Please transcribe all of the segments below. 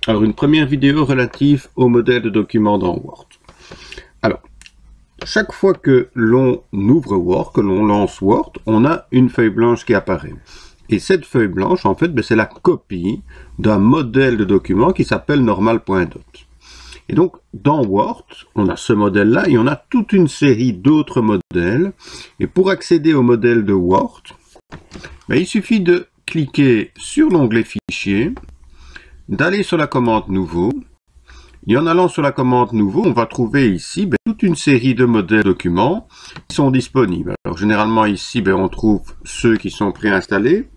Alors, une première vidéo relative au modèle de document dans Word. Alors, chaque fois que l'on ouvre Word, que l'on lance Word, on a une feuille blanche qui apparaît. Et cette feuille blanche, en fait, c'est la copie d'un modèle de document qui s'appelle normal.dot. Et donc, dans Word, on a ce modèle-là et on a toute une série d'autres modèles. Et pour accéder au modèle de Word, il suffit de cliquer sur l'onglet Fichier, d'aller sur la commande Nouveau. Et en allant sur la commande Nouveau, on va trouver ici toute une série de modèles documents qui sont disponibles. Alors généralement ici, on trouve ceux qui sont préinstallés.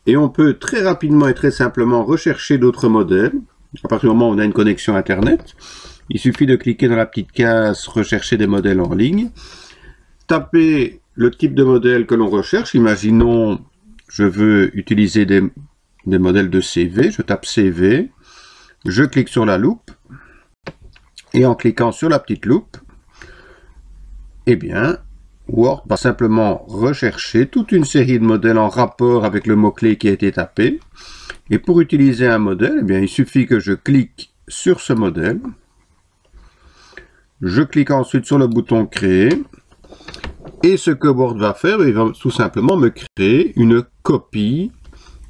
Et on peut très rapidement et très simplement rechercher d'autres modèles. À partir du moment où on a une connexion Internet, il suffit de cliquer dans la petite case « Rechercher des modèles en ligne », taper le type de modèle que l'on recherche. Imaginons, je veux utiliser des modèles de CV, je tape CV, je clique sur la loupe, et en cliquant sur la petite loupe, Word va simplement rechercher toute une série de modèles en rapport avec le mot-clé qui a été tapé. Et pour utiliser un modèle, il suffit que je clique sur ce modèle. Je clique ensuite sur le bouton Créer. Et ce que Word va faire, il va tout simplement me créer une copie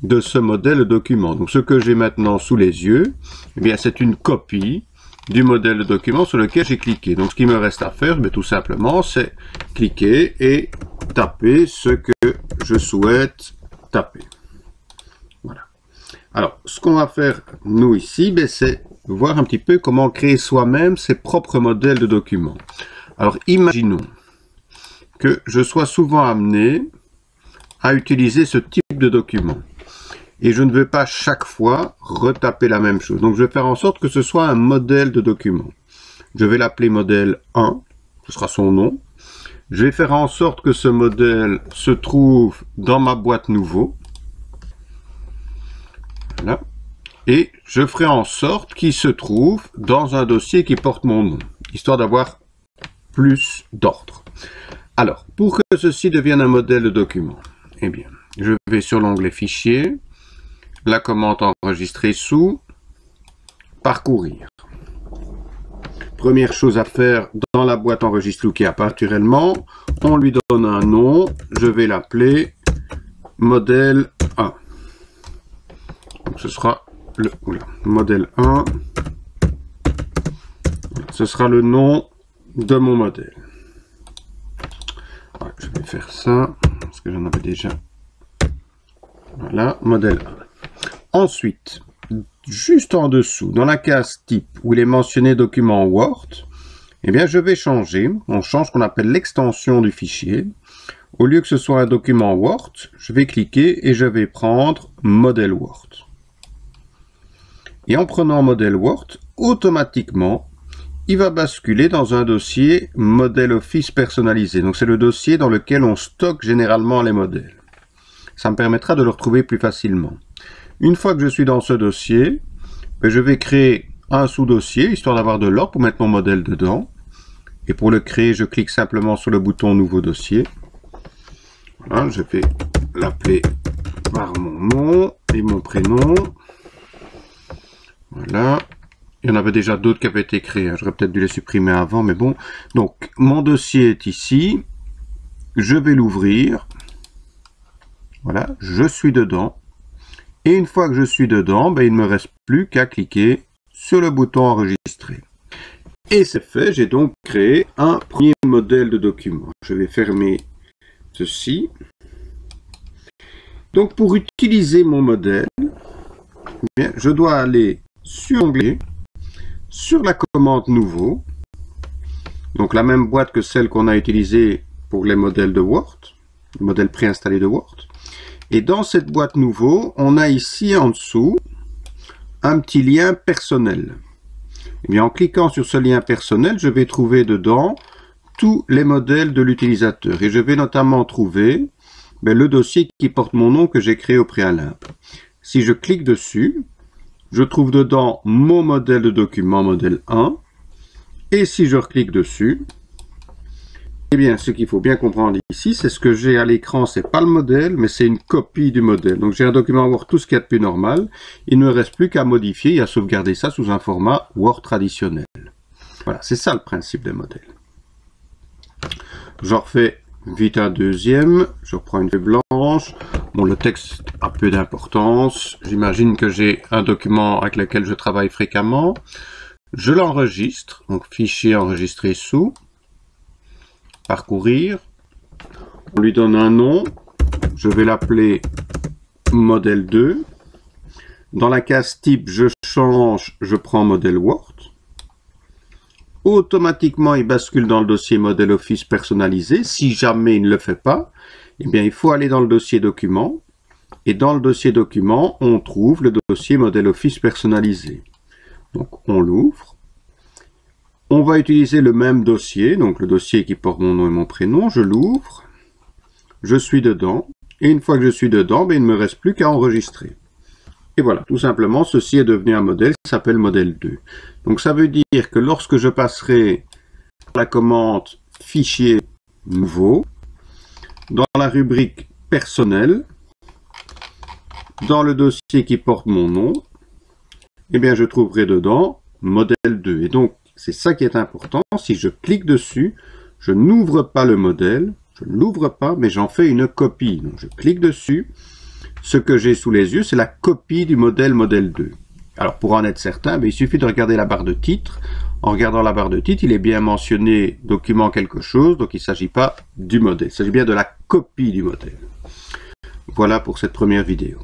de ce modèle de document. Donc ce que j'ai maintenant sous les yeux, c'est une copie du modèle de document sur lequel j'ai cliqué. Donc ce qu'il me reste à faire, tout simplement, c'est cliquer et taper ce que je souhaite taper. Voilà. Alors, ce qu'on va faire, nous, ici, c'est voir un petit peu comment créer soi-même ses propres modèles de documents. Alors, imaginons que je sois souvent amené à utiliser ce type de document. Et je ne veux pas chaque fois retaper la même chose. Donc, je vais faire en sorte que ce soit un modèle de document. Je vais l'appeler modèle 1, ce sera son nom. Je vais faire en sorte que ce modèle se trouve dans ma boîte nouveau. Voilà. Et je ferai en sorte qu'il se trouve dans un dossier qui porte mon nom, histoire d'avoir plus d'ordre. Alors, pour que ceci devienne un modèle de document, je vais sur l'onglet Fichier, la commande enregistrer sous, parcourir. Première chose à faire dans la boîte enregistrée qui apparaît naturellement, on lui donne un nom, je vais l'appeler modèle 1. Donc ce sera le modèle 1. Ce sera le nom de mon modèle. Ouais, je vais faire ça parce que j'en avais déjà. Voilà, modèle 1. Ensuite, juste en dessous, dans la case type où il est mentionné document Word, je vais changer. On change ce qu'on appelle l'extension du fichier. Au lieu que ce soit un document Word, je vais cliquer et je vais prendre modèle Word. Et en prenant modèle Word, automatiquement, il va basculer dans un dossier modèle Office personnalisé. Donc c'est le dossier dans lequel on stocke généralement les modèles. Ça me permettra de le retrouver plus facilement. Une fois que je suis dans ce dossier, je vais créer un sous-dossier, histoire d'avoir de l'ordre pour mettre mon modèle dedans. Et pour le créer, je clique simplement sur le bouton Nouveau dossier. Voilà, je vais l'appeler par mon nom et mon prénom. Voilà. Il y en avait déjà d'autres qui avaient été créés. J'aurais peut-être dû les supprimer avant, mais bon. Donc, mon dossier est ici. Je vais l'ouvrir. Voilà, je suis dedans. Et une fois que je suis dedans, il ne me reste plus qu'à cliquer sur le bouton Enregistrer. Et c'est fait, j'ai donc créé un premier modèle de document. Je vais fermer ceci. Donc pour utiliser mon modèle, je dois aller sur l'onglet, sur la commande Nouveau. Donc la même boîte que celle qu'on a utilisée pour les modèles de Word, le modèle préinstallé de Word. Et dans cette boîte Nouveau, on a ici en dessous un petit lien personnel. En cliquant sur ce lien personnel, je vais trouver dedans tous les modèles de l'utilisateur. Et je vais notamment trouver le dossier qui porte mon nom que j'ai créé au préalable. Si je clique dessus, je trouve dedans mon modèle de document, modèle 1. Et si je reclique dessus, Eh bien, ce qu'il faut bien comprendre ici, c'est ce que j'ai à l'écran, c'est pas le modèle, mais c'est une copie du modèle. Donc j'ai un document Word, tout ce qu'il y a de plus normal. Il ne me reste plus qu'à modifier et à sauvegarder ça sous un format Word traditionnel. Voilà, c'est ça le principe des modèles. J'en refais vite un deuxième, je reprends une feuille blanche. Bon, le texte a peu d'importance. J'imagine que j'ai un document avec lequel je travaille fréquemment. Je l'enregistre, donc fichier enregistré sous, parcourir. On lui donne un nom, je vais l'appeler modèle 2. Dans la case type, je change, je prends modèle Word. Automatiquement, il bascule dans le dossier modèle Office personnalisé. Si jamais il ne le fait pas, eh bien, il faut aller dans le dossier document. Et dans le dossier document, on trouve le dossier modèle Office personnalisé. Donc, on l'ouvre. On va utiliser le même dossier, donc le dossier qui porte mon nom et mon prénom. Je l'ouvre. Je suis dedans. Et une fois que je suis dedans, ben, il ne me reste plus qu'à enregistrer. Et voilà, tout simplement, ceci est devenu un modèle qui s'appelle modèle 2. Donc ça veut dire que lorsque je passerai la commande fichier nouveau, dans la rubrique personnel, dans le dossier qui porte mon nom, eh bien je trouverai dedans modèle 2. Et donc c'est ça qui est important, si je clique dessus, je n'ouvre pas le modèle, je ne l'ouvre pas, mais j'en fais une copie. Donc je clique dessus. Ce que j'ai sous les yeux, c'est la copie du modèle 2. Alors, pour en être certain, il suffit de regarder la barre de titre. En regardant la barre de titre, il est bien mentionné document quelque chose, donc il ne s'agit pas du modèle. Il s'agit bien de la copie du modèle. Voilà pour cette première vidéo.